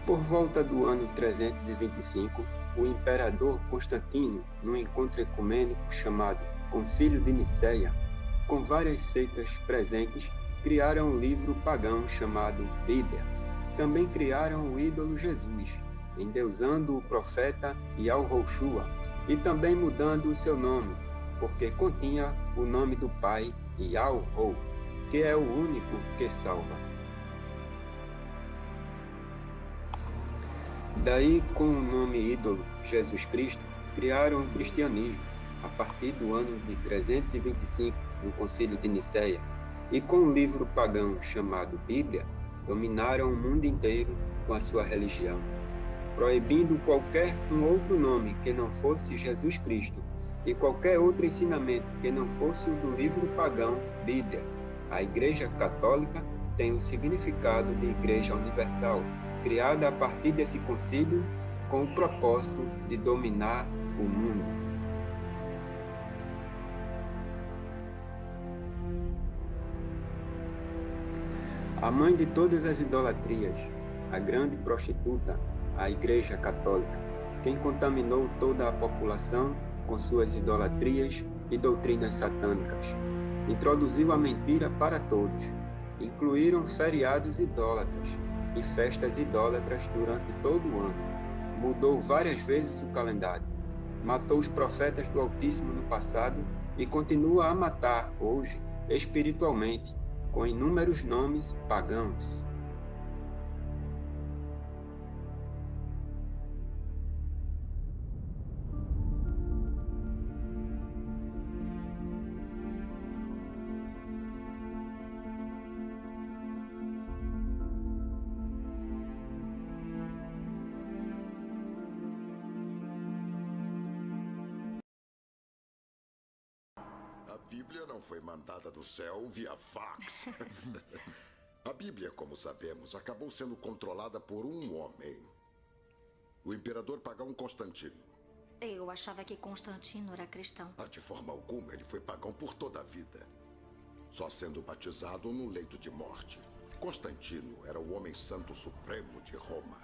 Por volta do ano 325, o imperador Constantino, num encontro ecumênico chamado Concílio de Nicéia, com várias seitas presentes, criaram um livro pagão chamado Bíblia. Também criaram o ídolo Jesus, endeusando o profeta Yahushua, e também mudando o seu nome, porque continha o nome do Pai, Yahu, que é o único que salva. Daí, com o nome ídolo, Jesus Cristo, criaram o cristianismo, a partir do ano de 325, no Concílio de Nicéia, e com o livro pagão chamado Bíblia, dominaram o mundo inteiro com a sua religião, proibindo qualquer outro nome que não fosse Jesus Cristo e qualquer outro ensinamento que não fosse o do livro pagão Bíblia. A Igreja Católica tem o significado de Igreja Universal, criada a partir desse concílio com o propósito de dominar o mundo. A mãe de todas as idolatrias, a grande prostituta, a Igreja Católica, quem contaminou toda a população com suas idolatrias e doutrinas satânicas. Introduziu a mentira para todos. Incluíram feriados idólatras e festas idólatras durante todo o ano. Mudou várias vezes o calendário. Matou os profetas do Altíssimo no passado e continua a matar hoje, espiritualmente, com inúmeros nomes pagãos. A Bíblia não foi mandada do céu via fax. A Bíblia, como sabemos, acabou sendo controlada por um homem. O imperador pagão Constantino. Eu achava que Constantino era cristão. De forma alguma, ele foi pagão por toda a vida. Só sendo batizado no leito de morte. Constantino era o homem santo supremo de Roma.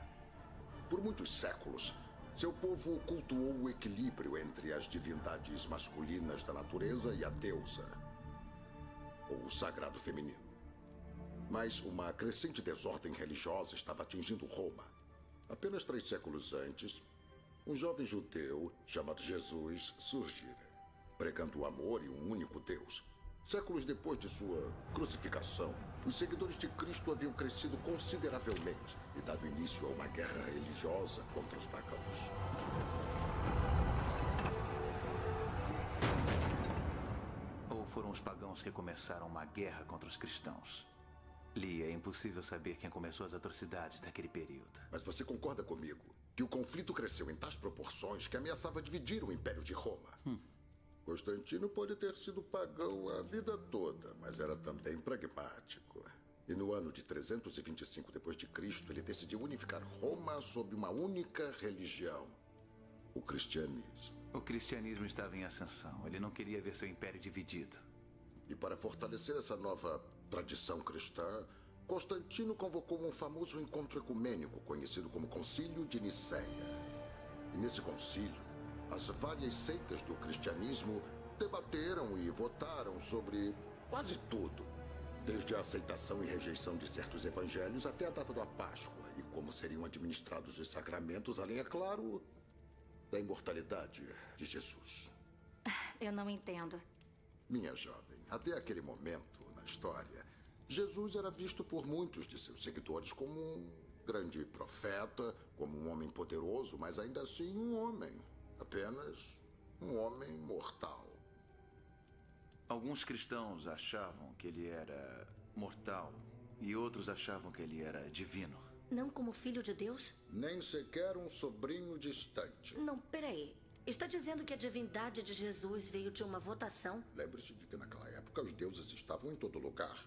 Por muitos séculos, seu povo cultuou o equilíbrio entre as divindades masculinas da natureza e a deusa, ou o sagrado feminino. Mas uma crescente desordem religiosa estava atingindo Roma. Apenas 3 séculos antes, um jovem judeu chamado Jesus surgira, pregando o amor e um único Deus. Séculos depois de sua crucificação, os seguidores de Cristo haviam crescido consideravelmente e dado início a uma guerra religiosa contra os pagãos. Ou foram os pagãos que começaram uma guerra contra os cristãos? Lee, é impossível saber quem começou as atrocidades daquele período. Mas você concorda comigo que o conflito cresceu em tais proporções que ameaçava dividir o Império de Roma? Constantino pode ter sido pagão a vida toda, mas era também pragmático. E no ano de 325 d.C., ele decidiu unificar Roma sob uma única religião, o cristianismo. O cristianismo estava em ascensão. Ele não queria ver seu império dividido. E para fortalecer essa nova tradição cristã, Constantino convocou um famoso encontro ecumênico conhecido como Concílio de Nicéia. E nesse concílio, as várias seitas do cristianismo debateram e votaram sobre quase tudo, desde a aceitação e rejeição de certos evangelhos até a data da Páscoa e como seriam administrados os sacramentos, além, é claro, da imortalidade de Jesus. Eu não entendo. Minha jovem, até aquele momento na história, Jesus era visto por muitos de seus seguidores como um grande profeta, como um homem poderoso, mas ainda assim um homem. Apenas um homem mortal. Alguns cristãos achavam que ele era mortal e outros achavam que ele era divino. Não como filho de Deus? Nem sequer um sobrinho distante. Não, peraí. Está dizendo que a divindade de Jesus veio de uma votação? Lembre-se de que naquela época os deuses estavam em todo lugar,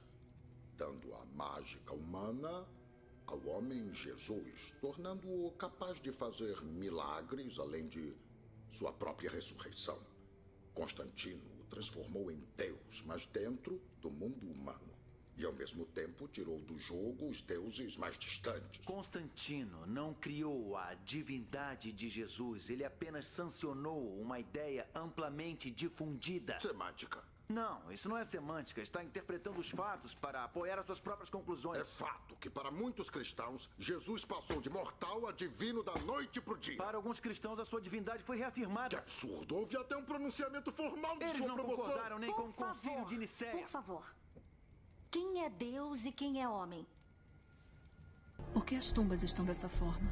dando a mágica humana ao homem Jesus, tornando-o capaz de fazer milagres, além de sua própria ressurreição. Constantino o transformou em Deus, mas dentro do mundo humano. E, ao mesmo tempo, tirou do jogo os deuses mais distantes. Constantino não criou a divindade de Jesus. Ele apenas sancionou uma ideia amplamente difundida. Semântica. Não, isso não é semântica. Está interpretando os fatos para apoiar as suas próprias conclusões. É fato que, para muitos cristãos, Jesus passou de mortal a divino da noite para o dia. Para alguns cristãos, a sua divindade foi Que reafirmada. absurdo! Houve até um pronunciamento formal de Eles sua não promoção. concordaram nem com o concílio de Nicéia. Por favor. Quem é Deus e quem é homem? Por que as tumbas estão dessa forma?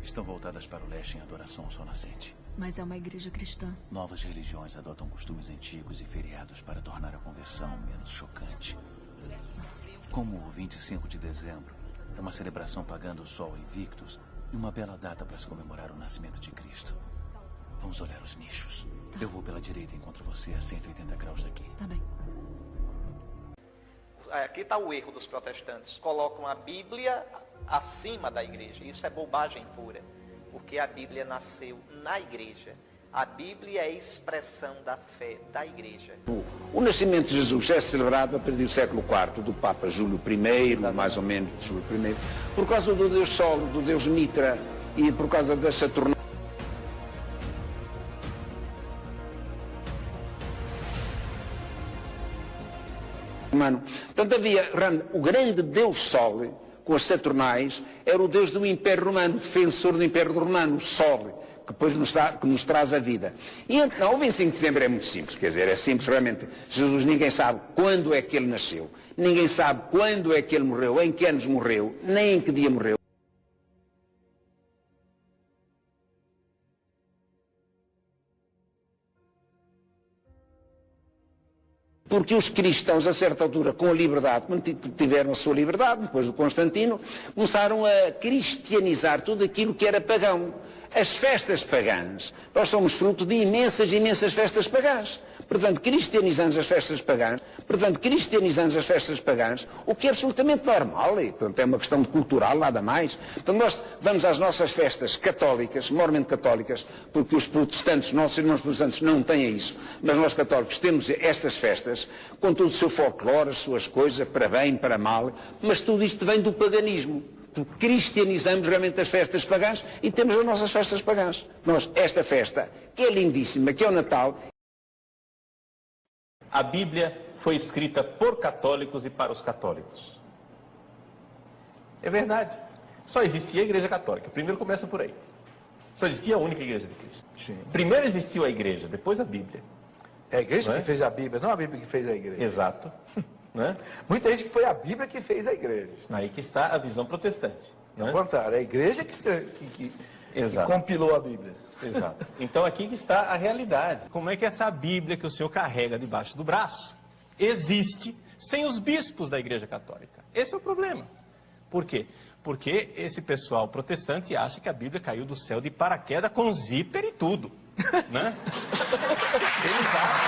Estão voltadas para o leste em adoração ao sol nascente. Mas é uma igreja cristã. Novas religiões adotam costumes antigos e feriados para tornar a conversão menos chocante. Como o 25 de dezembro é uma celebração pagã do Sol Invictus e uma bela data para se comemorar o nascimento de Cristo. Vamos olhar os nichos. Tá. Eu vou pela direita e encontro você a 180 graus daqui. Tá bem. Aqui está o erro dos protestantes. Colocam a Bíblia acima da igreja. Isso é bobagem pura. Porque a Bíblia nasceu na igreja. A Bíblia é a expressão da fé da igreja. O nascimento de Jesus é celebrado a partir do século IV, do Papa Júlio I, mais ou menos de Júlio I, por causa do Deus Sol, do Deus Mitra e por causa da Saturnalia. Portanto, havia o grande Deus Sol, com as Saturnais, era o Deus do Império Romano, o defensor do Império Romano, o Sol, que depois nos traz a vida. E então, o 25 de dezembro é muito simples, quer dizer, é simples realmente. Jesus, ninguém sabe quando é que ele nasceu, ninguém sabe quando é que ele morreu, em que anos morreu, nem em que dia morreu. Porque os cristãos, a certa altura, com a liberdade, quando tiveram a sua liberdade, depois do Constantino, começaram a cristianizar tudo aquilo que era pagão. As festas pagãs, nós somos fruto de imensas festas pagãs. Portanto, cristianizamos as festas pagãs, o que é absolutamente normal, e portanto, é uma questão cultural, nada mais. Portanto, nós vamos às nossas festas católicas, mormente católicas, porque os protestantes, nossos irmãos protestantes, não têm isso, mas nós católicos temos estas festas, com todo o seu folclore, as suas coisas, para bem, para mal, mas tudo isto vem do paganismo. Cristianizamos realmente as festas pagãs e temos as nossas festas pagãs. Nós, esta festa, que é lindíssima, que é o Natal. A Bíblia foi escrita por católicos e para os católicos. É verdade. Só existia a Igreja Católica. Primeiro começa por aí. Só existia a única Igreja de Cristo. Sim. Primeiro existiu a Igreja, depois a Bíblia. É a Igreja que fez a Bíblia, não a Bíblia que fez a Igreja. Exato. Né? Muita gente que foi a Bíblia que fez a Igreja. Aí que está a visão protestante. Ao contrário, é a Igreja que compilou a Bíblia. Exato. Então aqui que está a realidade. Como é que essa Bíblia que o senhor carrega debaixo do braço existe sem os bispos da Igreja Católica? Esse é o problema. Por quê? Porque esse pessoal protestante acha que a Bíblia caiu do céu de paraquedas com zíper e tudo. Né? Eles acham